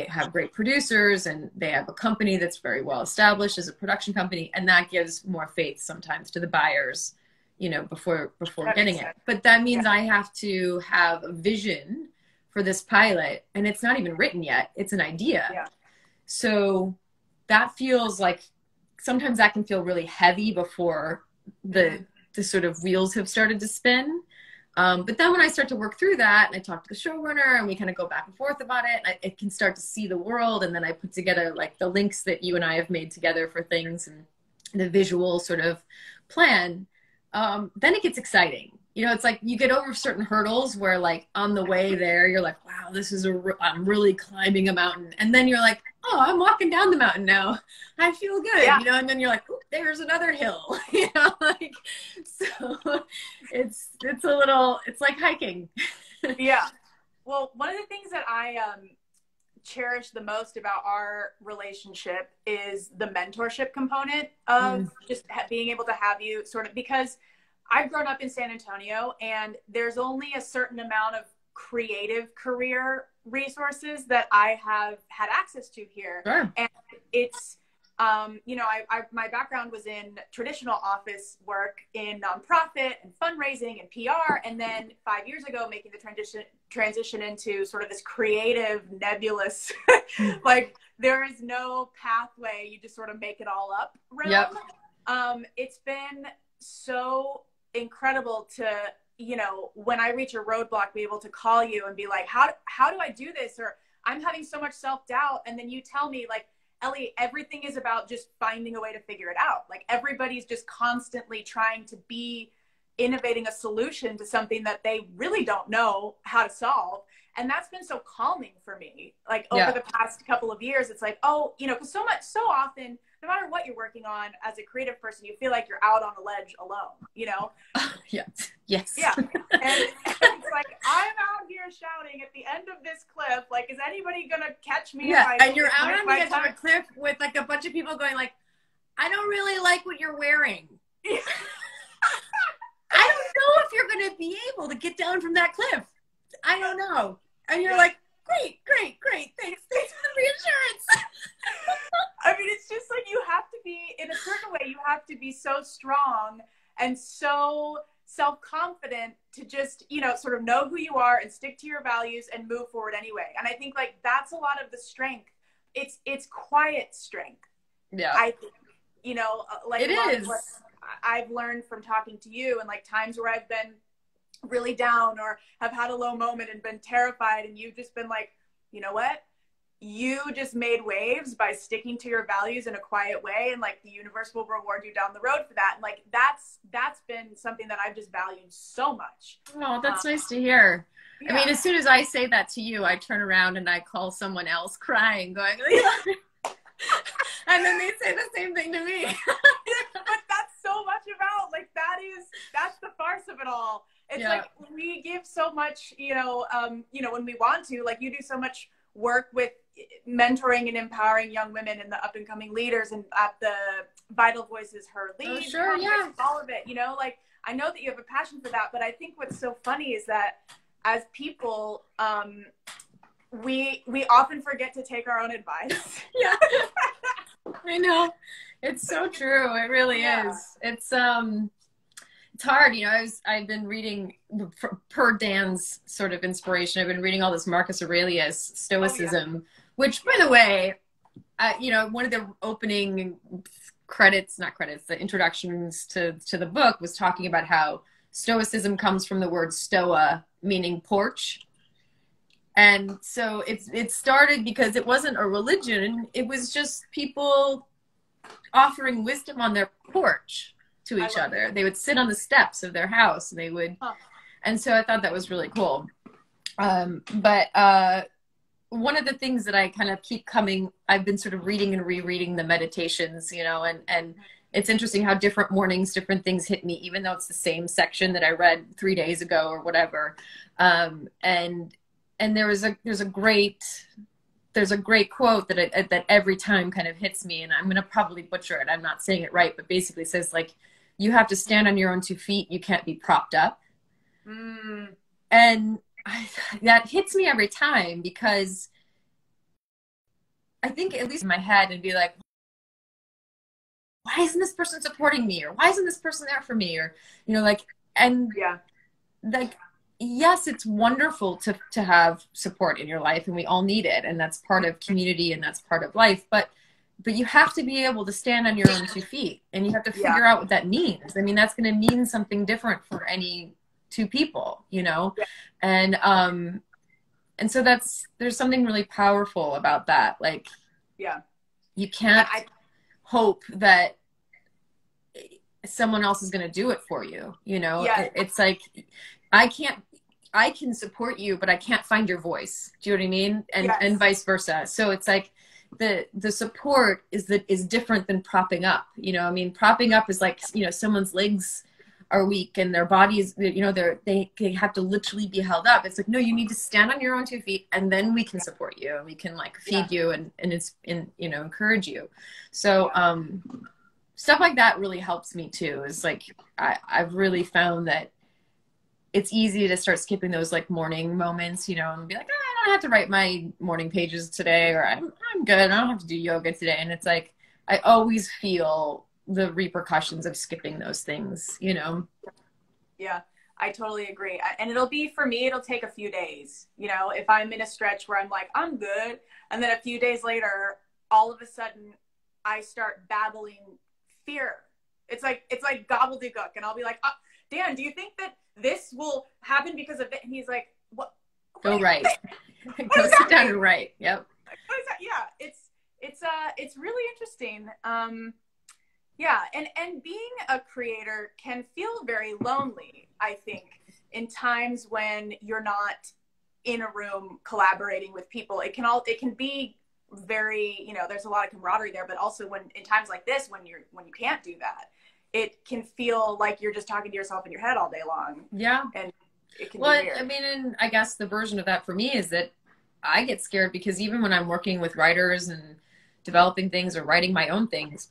have great producers, and they have a company that's very well established as a production company, and that gives more faith sometimes to the buyers, you know, before getting it. But that means I have to have a vision for this pilot, and it's not even written yet. It's an idea. Yeah. So that feels like sometimes that can feel really heavy before the sort of wheels have started to spin. But then when I start to work through that and I talk to the showrunner and we kind of go back and forth about it, I can start to see the world. And then I put together like the links that you and I have made together for things and the visual sort of plan. Then it gets exciting. You know, it's like you get over certain hurdles where like on the way there, you're like, wow, this is I'm really climbing a mountain. And then you're like, oh, I'm walking down the mountain now. I feel good, you know? And then you're like, oh, there's another hill, you know, like, so it's like hiking. Yeah. Well, one of the things that I cherish the most about our relationship is the mentorship component of just being able to have you sort of, because I've grown up in San Antonio and there's only a certain amount of creative career resources that I have had access to here. Sure. And it's, you know, my background was in traditional office work in nonprofit and fundraising and PR. And then 5 years ago, making the transition into sort of this creative, nebulous, like there is no pathway. You just sort of make it all up realm. Yep. It's been so incredible to, you know, when I reach a roadblock, be able to call you and be like, how do I do this? Or I'm having so much self-doubt. And then you tell me like, Ellie, everything is about just finding a way to figure it out. Like everybody's just constantly trying to be innovating a solution to something that they really don't know how to solve. And that's been so calming for me. Like over the past couple of years, it's like, oh, you know, because so often, no matter what you're working on as a creative person, you feel like you're out on a ledge alone, you know? Yeah. Yes. Yeah. And it's like, I'm out here shouting at the end of this cliff, like, is anybody going to catch me? Yeah. And you're out on the edge of a cliff with like a bunch of people going like, I don't really like what you're wearing. I don't know if you're going to be able to get down from that cliff. I don't know. And you're like, great. Thanks for the reassurance. I mean, it's just like you have to be, in a certain way, you have to be so strong and so self-confident to just, you know, sort of know who you are and stick to your values and move forward anyway. And I think like that's a lot of the strength. It's quiet strength. Yeah. I think, you know, like it is. What I've learned from talking to you and like times where I've been really down or have had a low moment and been terrified, and you've just been like, you know what? You just made waves by sticking to your values in a quiet way, and like the universe will reward you down the road for that. And like that's been something that I've just valued so much. Oh, that's nice to hear. Yeah. I mean, as soon as I say that to you, I turn around and I call someone else crying, going, and then they say the same thing to me. But that's so much about like that's the farce of it all. It's like we give so much, you know, when we want to, like you do so much work with mentoring and empowering young women and the up and coming leaders, and at the Vital Voices Her Lead, all of it, you know, like I know that you have a passion for that, but I think what's so funny is that as people, we often forget to take our own advice. Yeah. I know. It's so true. It really is. It's hard, you know. I've been reading per Dan's sort of inspiration. I've been reading all this Marcus Aurelius Stoicism, which, by the way, you know, one of the opening not credits, the introductions to the book was talking about how Stoicism comes from the word stoa, meaning porch. And so it started because it wasn't a religion. It was just people offering wisdom on their porch to each other. They would sit on the steps of their house and they would, and so I thought that was really cool. But one of the things that I kind of keep I've been sort of reading and rereading the meditations, you know, and it's interesting how different mornings, different things hit me, even though it's the same section that I read 3 days ago or whatever. And there's a great quote that every time kind of hits me, and I'm going to probably butcher it. I'm not saying it right, but basically says like, you have to stand on your own 2 feet. You can't be propped up. And that hits me every time, because I think, at least in my head, and be like, why isn't this person supporting me? Or why isn't this person there for me? Or, you know, like, and like, yes, it's wonderful to have support in your life, and we all need it. And that's part of community and that's part of life. But you have to be able to stand on your own 2 feet, and you have to figure out what that means. I mean, that's going to mean something different for any 2 people, you know? And so there's something really powerful about that. Like, you can't hope that someone else is going to do it for you. You know, it's like, I can support you, but I can't find your voice. Do you know what I mean? And vice versa. So it's like the support is different than propping up. You know, I mean, propping up is like, you know, someone's legs are weak and their bodies, you know, they have to literally be held up. It's like, no, you need to stand on your own 2 feet, and then we can support you, and we can like feed you and you know, encourage you. So stuff like that really helps me too. Is like, I've really found that it's easy to start skipping those like morning moments, you know, and be like, I don't have to write my morning pages today, or I'm good, I don't have to do yoga today. And it's like, I always feel the repercussions of skipping those things, you know? Yeah, I totally agree. And it'll take a few days, you know, if I'm in a stretch where I'm like, I'm good. And then a few days later, all of a sudden I start babbling fear. It's like gobbledygook. And I'll be like, Dan, do you think that this will happen because of it? And he's like, what? Go right. Go sit down and write. Yep. What is that? Yeah. It's really interesting. Yeah. And being a creator can feel very lonely, I think, in times when you're not in a room collaborating with people. It can be very, you know, there's a lot of camaraderie there, but also in times like this, when you can't do that, it can feel like you're just talking to yourself in your head all day long. Yeah. And it can be weird. I mean, and I guess the version of that for me is that I get scared, because even when I'm working with writers and developing things or writing my own things,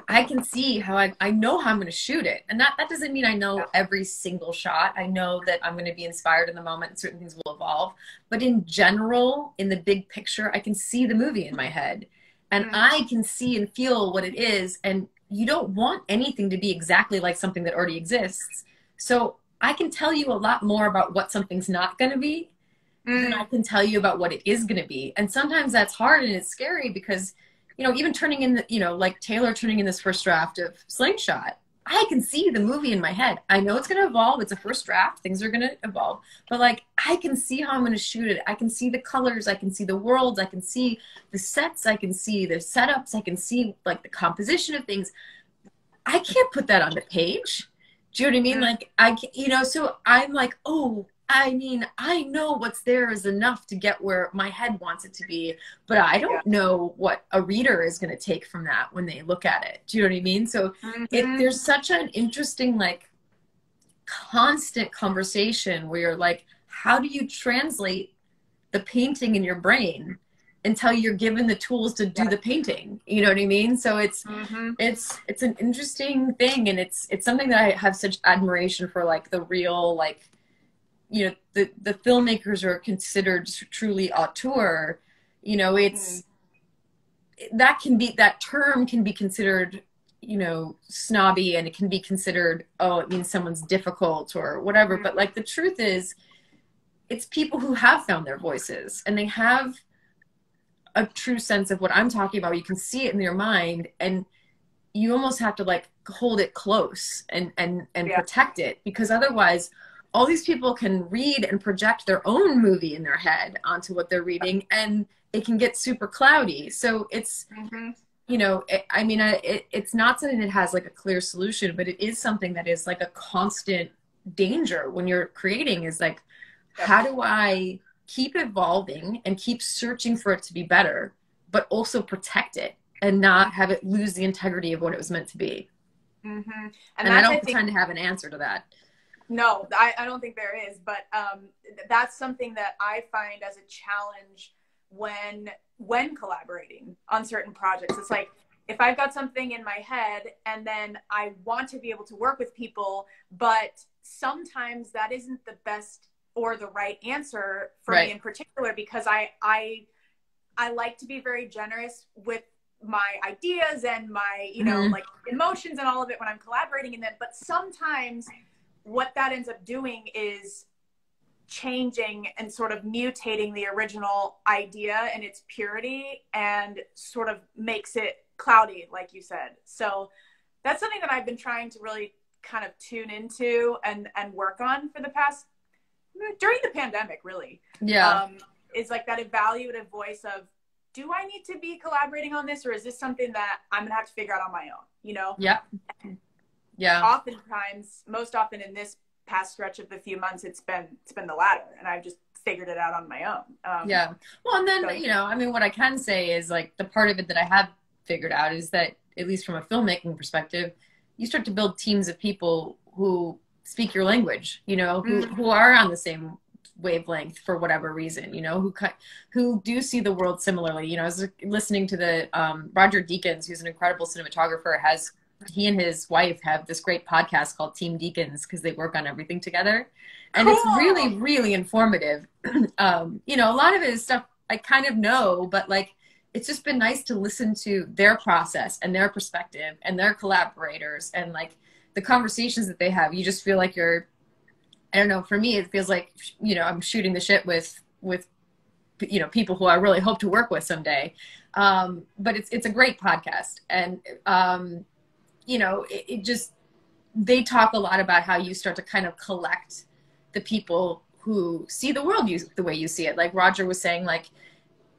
I can see how I know how I'm going to shoot it. And that doesn't mean I know every single shot. I know that I'm going to be inspired in the moment and certain things will evolve. But in general, in the big picture, I can see the movie in my head. And I can see and feel what it is. And you don't want anything to be exactly like something that already exists. So I can tell you a lot more about what something's not going to be than I can tell you about what it is going to be. And sometimes that's hard and it's scary, because, you know, even turning in the, you know, like Taylor turning in this first draft of Slingshot, I can see the movie in my head. I know it's going to evolve. It's a first draft. Things are going to evolve. But like, I can see how I'm going to shoot it. I can see the colors. I can see the worlds. I can see the sets. I can see the setups. I can see like the composition of things. I can't put that on the page. Do you know what I mean? Like, you know, so I'm like, oh, I mean, I know what's there is enough to get where my head wants it to be, but I don't know what a reader is going to take from that when they look at it. Do you know what I mean? So there's such an interesting, like, constant conversation where you're like, how do you translate the painting in your brain until you're given the tools to do the painting? You know what I mean? So it's an interesting thing, and it's something that I have such admiration for, like the real, like, you know, the filmmakers are considered truly auteur. You know, it's that term can be considered, you know, snobby, and it can be considered, oh, it means someone's difficult or whatever. But like, the truth is, it's people who have found their voices, and they have a true sense of what I'm talking about. You can see it in your mind, and you almost have to like hold it close and Yeah. protect it, because otherwise all these people can read and project their own movie in their head onto what they're reading, and it can get super cloudy. So it's, you know, it's not something that has like a clear solution, but it is something that is like a constant danger when you're creating, is like, how do I keep evolving and keep searching for it to be better, but also protect it and not have it lose the integrity of what it was meant to be? And I don't pretend to have an answer to that. No, I don't think there is, but that's something that I find as a challenge when collaborating on certain projects. It's like, if I've got something in my head and then I want to be able to work with people, but sometimes that isn't the best or the right answer for me in particular, because I like to be very generous with my ideas and my, you know, like emotions and all of it when I'm collaborating in them. But sometimes what that ends up doing is changing and sort of mutating the original idea and its purity, and sort of makes it cloudy, like you said. So that's something that I've been trying to really kind of tune into and work on for the past, during the pandemic, really. Is like that evaluative voice of, do I need to be collaborating on this, or is this something that I'm gonna have to figure out on my own, you know? Oftentimes, most often in this past stretch of the few months, it's been the latter, and I've just figured it out on my own. Well, and then, so, you know, I mean, what I can say is like, the part of it that I have figured out is that, at least from a filmmaking perspective, you start to build teams of people who speak your language, you know, who are on the same wavelength for whatever reason, you know, who do see the world similarly. You know, I was listening to the Roger Deakins, who's an incredible cinematographer. He and his wife have this great podcast called Team Deakins, because they work on everything together, and it's really, really informative. You know, a lot of it is stuff I kind of know, but like, it's just been nice to listen to their process and their perspective and their collaborators, and like the conversations that they have. You just feel like you're, I don't know, for me, it feels like, you know, I'm shooting the shit with, you know, people who I really hope to work with someday. But it's a great podcast. And, you know, it just, they talk a lot about how you start to kind of collect the people who see the world the way you see it. Like Roger was saying, like,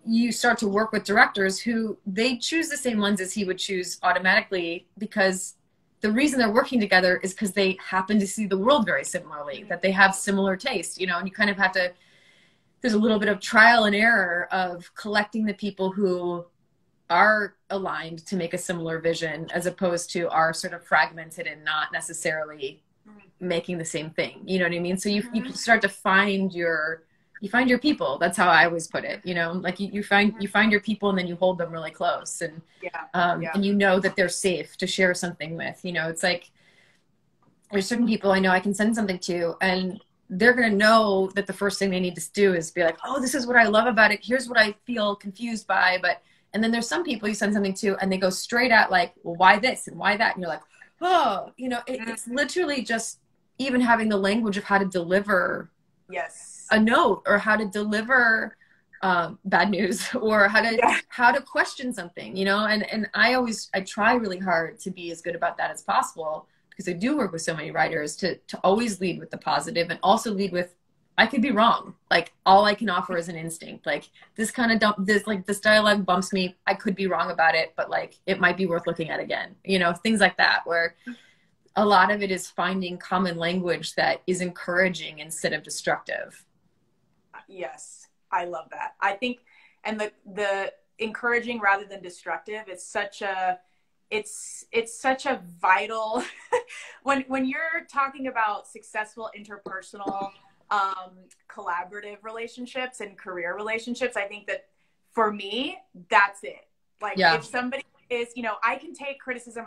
you start to work with directors who they choose the same lenses he would choose automatically, because the reason they're working together is because they happen to see the world very similarly, that they have similar taste, you know, and you kind of have to, there's a little bit of trial and error of collecting the people who are aligned to make a similar vision, as opposed to are sort of fragmented and not necessarily making the same thing. You know what I mean? So you start to find your people. That's how I always put it, you know, like you find your people, and then you hold them really close, and and you know that they're safe to share something with. You know, it's like, there's certain people I know I can send something to, and they're going to know that the first thing they need to do is be like, oh, this is what I love about it. Here's what I feel confused by. And then there's some people you send something to, and they go straight at like, well, why this and why that? And you're like, oh, you know, it's literally just even having the language of how to deliver a note, or how to deliver bad news, or how to question something, you know. And I try really hard to be as good about that as possible, because I do work with so many writers, to always lead with the positive, and also lead with, I could be wrong. Like, all I can offer is an instinct. Like, this dialogue bumps me. I could be wrong about it, but like, it might be worth looking at again. You know, things like that, where a lot of it is finding common language that is encouraging instead of destructive. Yes, I love that. I think, and the encouraging rather than destructive is such a, it's such a vital, when you're talking about successful interpersonal, collaborative relationships and career relationships, I think that for me, that's it. Like, if somebody is, you know, I can take criticism,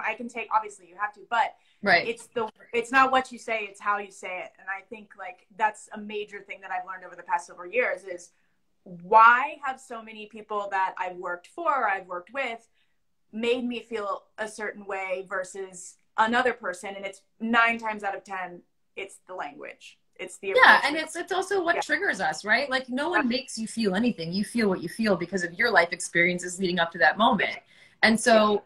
obviously you have to, but it's not what you say, it's how you say it. And I think like that's a major thing that I've learned over the past several years, is why have so many people that I've worked for, or I've worked with, made me feel a certain way versus another person. And it's 9 times out of 10, it's the language. It's the approach. And it's also what triggers us, right? Like, no one makes you feel anything. You feel what you feel because of your life experiences leading up to that moment. And so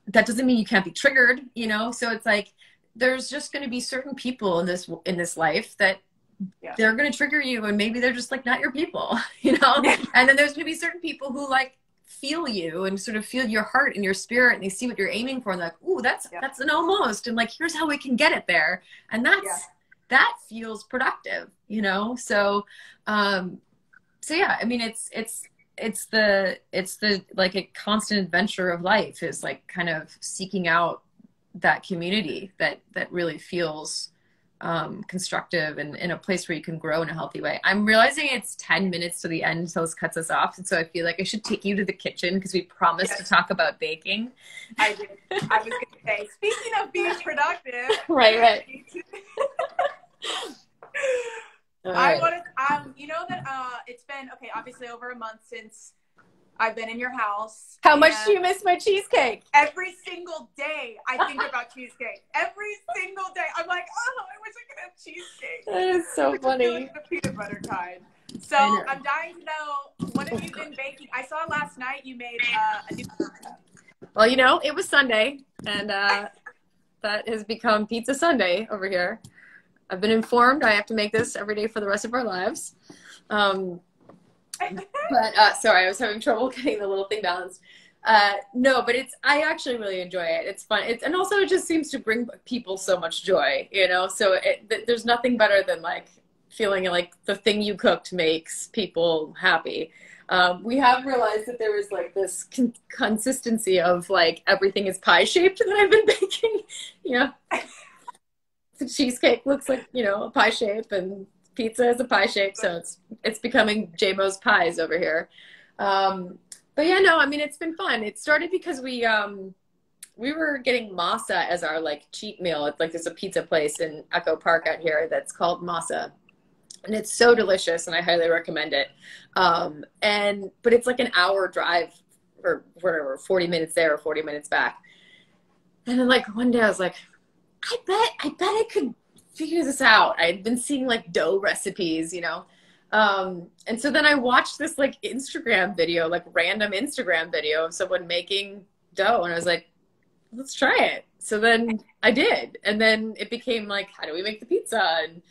that doesn't mean you can't be triggered, you know? So it's like, there's just going to be certain people in this life that they're going to trigger you, and maybe they're just like not your people, you know? And then there's going to be certain people who like feel you and sort of feel your heart and your spirit, and they see what you're aiming for, and like, ooh, that's an almost, and like, here's how we can get it there. And that feels productive, you know? So, so yeah, I mean, it's the like a constant adventure of life, is like kind of seeking out that community that really feels constructive and in a place where you can grow in a healthy way. I'm realizing it's 10 minutes to the end until this cuts us off. And so I feel like I should take you to the kitchen because we promised to talk about baking. I did. I was going to say, speaking of being productive. Right. I want to, you know that it's been, obviously over a month since I've been in your house. How much do you miss my cheesecake? Every single day I think about cheesecake. Every single day. I'm like, oh, I wish I could have cheesecake. That is so funny. Like the peanut butter kind. So I'm dying to know, what have you been baking? I saw last night you made a new pizza. Well, you know, it was Sunday, and that has become Pizza Sunday over here. I've been informed I have to make this every day for the rest of our lives. But sorry, I was having trouble getting the little thing balanced. No, but I actually really enjoy it. It's fun. And also it just seems to bring people so much joy, you know? So there's nothing better than like feeling like the thing you cooked makes people happy. We have realized that there is like this consistency of like everything is pie shaped that I've been baking, you know? The cheesecake looks like, you know, a pie shape, and pizza is a pie shape, so it's becoming JMO's pies over here. But yeah, no, I mean, it's been fun. It started because we were getting masa as our like cheat meal. It's like there's a pizza place in Echo Park out here that's called Masa, and it's so delicious, and I highly recommend it. But it's like an hour drive or whatever, 40 minutes there or 40 minutes back. And then like one day I was like, I bet I could figure this out. I'd been seeing like dough recipes, you know? And so then I watched this like Instagram video, like random Instagram video of someone making dough. And I was like, let's try it. So then I did. And then it became like, how do we make the pizza? And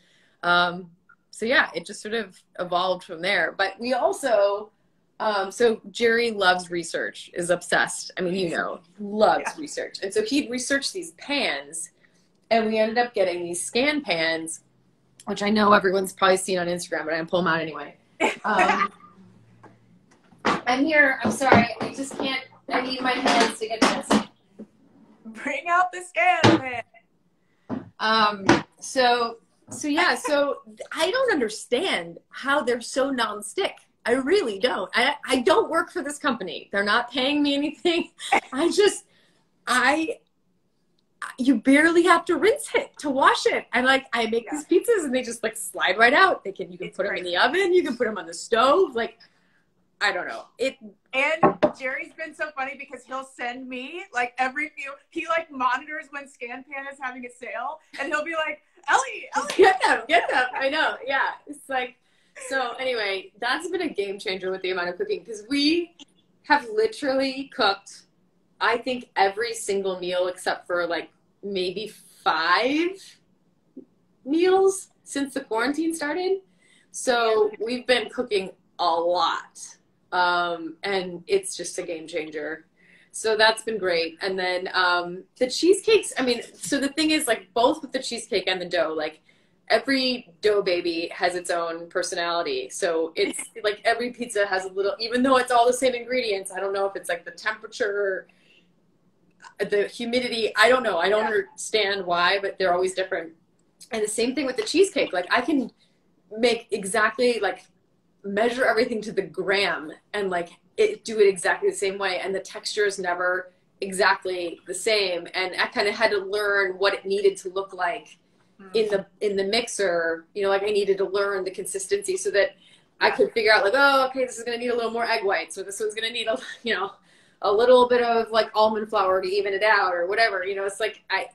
so yeah, it just sort of evolved from there. But we also, so Jerry loves research, is obsessed. I mean, you know, loves research. And so he'd research these pans. And we ended up getting these scan pans, which I know everyone's probably seen on Instagram, but I'm pull them out anyway. I'm here. I'm sorry. I just can't. I need my hands to get this. Bring out the scan pan. So yeah. So I don't understand how they're so nonstick. I really don't. I don't work for this company. They're not paying me anything. You barely have to rinse it to wash it. And like, I make these pizzas and they just like slide right out. You can put them in the oven. You can put them on the stove. Like, I don't know. And Jerry's been so funny because he'll send me like he like monitors when ScanPan is having a sale, and he'll be like, Ellie, get them. I know. Yeah. It's like, so anyway, that's been a game changer with the amount of cooking, because we have literally cooked, I think, every single meal except for like maybe 5 meals since the quarantine started. So we've been cooking a lot. And it's just a game changer. So that's been great. And then the cheesecakes, I mean, so the thing is, like, both with the cheesecake and the dough, like every dough baby has its own personality. So it's like every pizza has a little, even though it's all the same ingredients, I don't know if it's like the temperature, the humidity, I don't know. I don't understand why, but they're always different. And the same thing with the cheesecake. Like, I can make exactly, like, measure everything to the gram and like do it exactly the same way, and the texture is never exactly the same. And I kind of had to learn what it needed to look like in the mixer. You know, like, I needed to learn the consistency so that I could figure out, like, oh, okay, this is going to need a little more egg whites, or this one's going to need a little bit of like almond flour to even it out, or whatever. You know, it's like I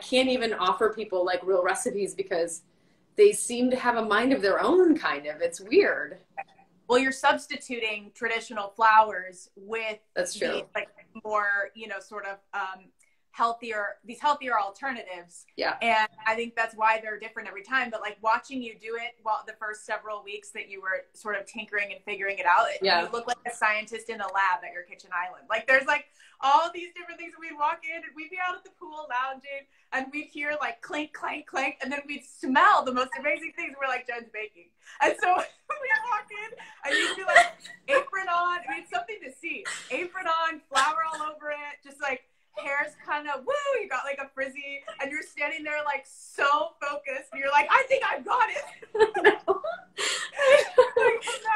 can't even offer people like real recipes because they seem to have a mind of their own, kind of. It's weird. Well, you're substituting traditional flours with That's true. Like more, you know, sort of these healthier alternatives. Yeah. And I think that's why they're different every time. But like watching you do it while the first several weeks that you were sort of tinkering and figuring it out, yeah. you look like a scientist in a lab at your kitchen island. Like there's like all these different things. We'd walk in and we'd be out at the pool lounging and we'd hear like clink, clank, clank. And then we'd smell the most amazing things. We're like, Jen's baking. And so we'd walk in and you'd be like apron on. I mean, it's something to see. Apron on, flour all over it, just like hair's kind of woo, you got like a frizzy and you're standing there like so focused and you're like, I think I've got it.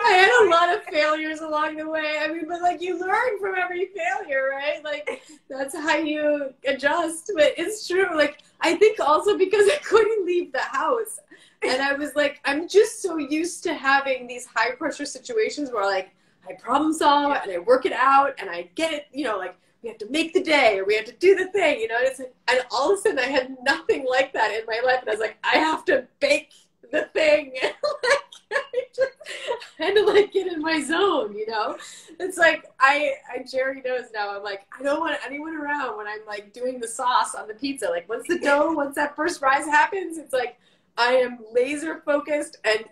I had a lot of failures along the way. I mean, but like you learn from every failure, right? Like that's how you adjust. But it's true. Like I think also because I couldn't leave the house and I was like, I'm just so used to having these high pressure situations where like I problem solve and I work it out and I get it, you know, like we have to make the day or we have to do the thing, you know, and it's like, and all of a sudden I had nothing like that in my life. And I was like, I have to bake the thing. I had to like get in my zone, you know? It's like, Jerry knows now, I'm like, I don't want anyone around when I'm like doing the sauce on the pizza. Like once the dough, once that first rise happens, it's like, I am laser focused. And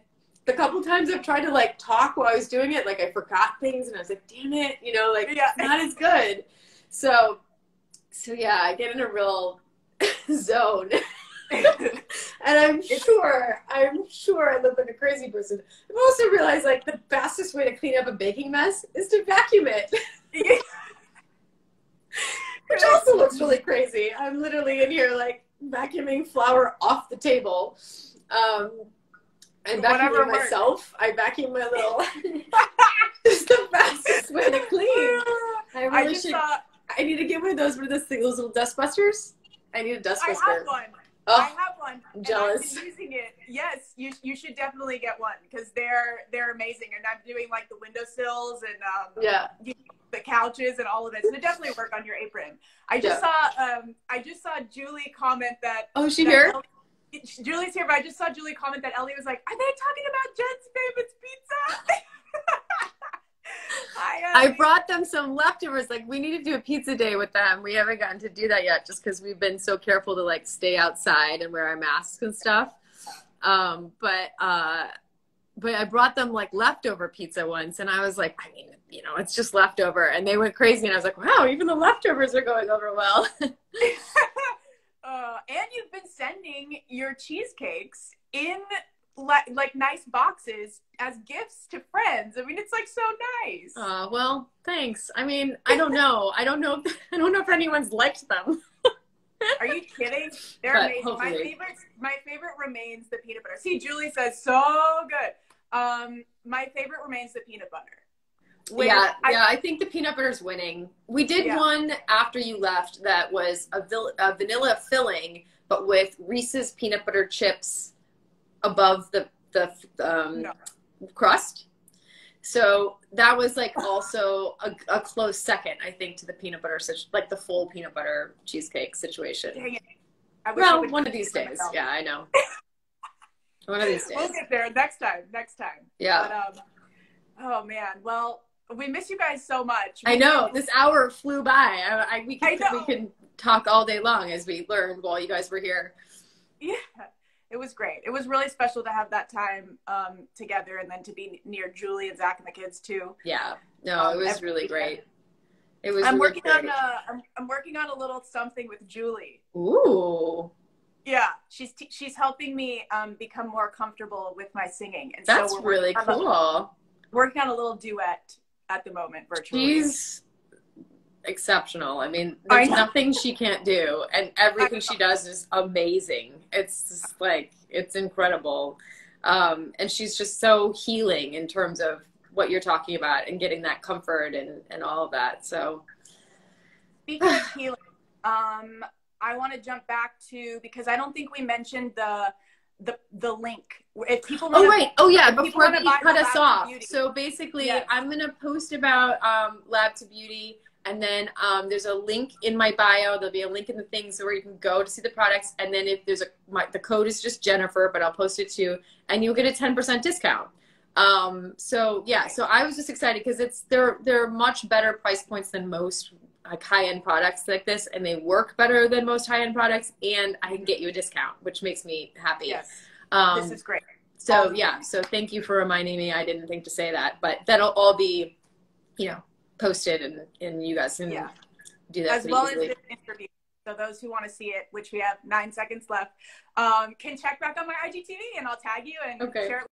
the couple times I've tried to like talk while I was doing it, like I forgot things and I was like, damn it, you know, like it's not as good. So yeah, I get in a real zone. And I'm sure I look like a crazy person. I've also realized like the fastest way to clean up a baking mess is to vacuum it. Which also looks really crazy. I'm literally in here like vacuuming flour off the table. And vacuuming myself. I vacuum my little. It's the fastest way to clean. I need to get one of those. What are those little dust busters? I need a dust buster. I have one. Oh, I have one. I'm jealous. I've been using it. Yes, you should definitely get one because they're amazing. And I'm doing like the windowsills and the couches and all of it. So they definitely work on your apron. I just saw Julie comment that. Oh, is she here? Julie's here, but I just saw Julie comment that Ellie was like, "Are they talking about Jen's favorite pizza?" I brought them some leftovers. Like we need to do a pizza day with them. We haven't gotten to do that yet just because we've been so careful to like stay outside and wear our masks and stuff. But I brought them like leftover pizza once and I was like, I mean, you know, it's just leftover. And they went crazy and I was like, wow, even the leftovers are going over well. And you've been sending your cheesecakes in like nice boxes as gifts to friends. I mean, it's like so nice. Well, thanks. I mean, I don't know. I don't know if anyone's liked them. Are you kidding? They're amazing. Hopefully. My favorite remains the peanut butter. See, Julie says so good. My favorite remains the peanut butter. I think the peanut butter's winning. We did one after you left that was a vanilla filling, but with Reese's peanut butter chips above the crust. So that was like also a close second, I think, to the peanut butter, like the full peanut butter cheesecake situation. Dang it. Well, one of these days. Yeah, I know. One of these days. We'll get there next time. Yeah. But, oh man. Well, we miss you guys so much. I know. This hour flew by. We can talk all day long as we learned while you guys were here. Yeah. It was great. It was really special to have that time together and then to be near Julie and Zach and the kids too. Yeah. No, it was really great. It was. I'm working on a little something with Julie. Ooh. Yeah, she's helping me become more comfortable with my singing, and that's so we're really cool. Working on a little duet at the moment virtually. She's exceptional. I mean, there's nothing she can't do, and everything she does is amazing. It's just like, it's incredible. And she's just so healing in terms of what you're talking about and getting that comfort and all of that. So speaking of healing, I want to jump back to, because I don't think we mentioned the link. If people before you cut us off. So basically, I'm going to post about Lab to Beauty. And then there's a link in my bio. There'll be a link in the things where you can go to see the products. And then if there's the code is just Jennifer, but I'll post it too. And you'll get a 10% discount. So I was just excited because they're much better price points than most like high-end products like this, and they work better than most high-end products, and I can get you a discount, which makes me happy. Yes, this is great. So yeah, so thank you for reminding me. I didn't think to say that, but that'll all be, you know, posted, and you guys can do that as well easily. as this interview. So those who want to see it, which we have 9 seconds left, can check back on my IGTV, and I'll tag you and share it.